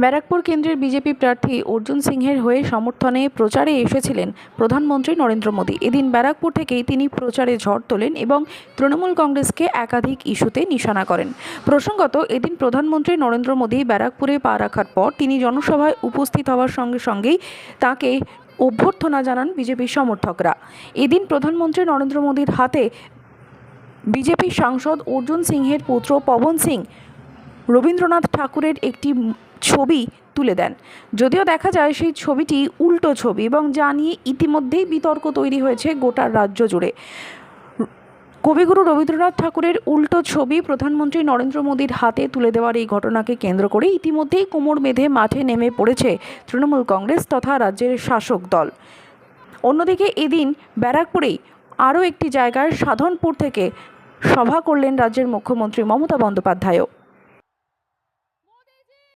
ব্যারাকপুর কেন্দ্রের বিজেপি প্রার্থী অর্জুন সিংহের হয়ে সমর্থনে প্রচারে এসেছিলেন প্রধানমন্ত্রী নরেন্দ্র মোদী। এদিন ব্যারাকপুর থেকেই তিনি প্রচারে ঝড় তোলেন এবং তৃণমূল কংগ্রেসকে একাধিক ইস্যুতে নিশানা করেন। প্রসঙ্গত, এদিন প্রধানমন্ত্রী নরেন্দ্র মোদী ব্যারাকপুরে পা রাখার পর তিনি জনসভায় উপস্থিত হওয়ার সঙ্গে সঙ্গেই তাকে অভ্যর্থনা জানান বিজেপির সমর্থকরা। এদিন প্রধানমন্ত্রী নরেন্দ্র মোদীর হাতে বিজেপি সাংসদ অর্জুন সিংহের পুত্র পবন সিং রবীন্দ্রনাথ ঠাকুরের একটি ছবি তুলে দেন। যদিও দেখা যায় সেই ছবিটি উল্টো ছবি এবং যা নিয়ে ইতিমধ্যেই বিতর্ক তৈরি হয়েছে গোটা রাজ্য জুড়ে। কবিগুরু রবীন্দ্রনাথ ঠাকুরের উল্টো ছবি প্রধানমন্ত্রী নরেন্দ্র মোদীর হাতে তুলে দেওয়ার এই ঘটনাকে কেন্দ্র করে ইতিমধ্যেই কোমর বেঁধে মাঠে নেমে পড়েছে তৃণমূল কংগ্রেস তথা রাজ্যের শাসক দল। অন্যদিকে এদিন ব্যারাকপুরেই আরও একটি জায়গায় সাধনপুর থেকে সভা করলেন রাজ্যের মুখ্যমন্ত্রী মমতা বন্দ্যোপাধ্যায়ও।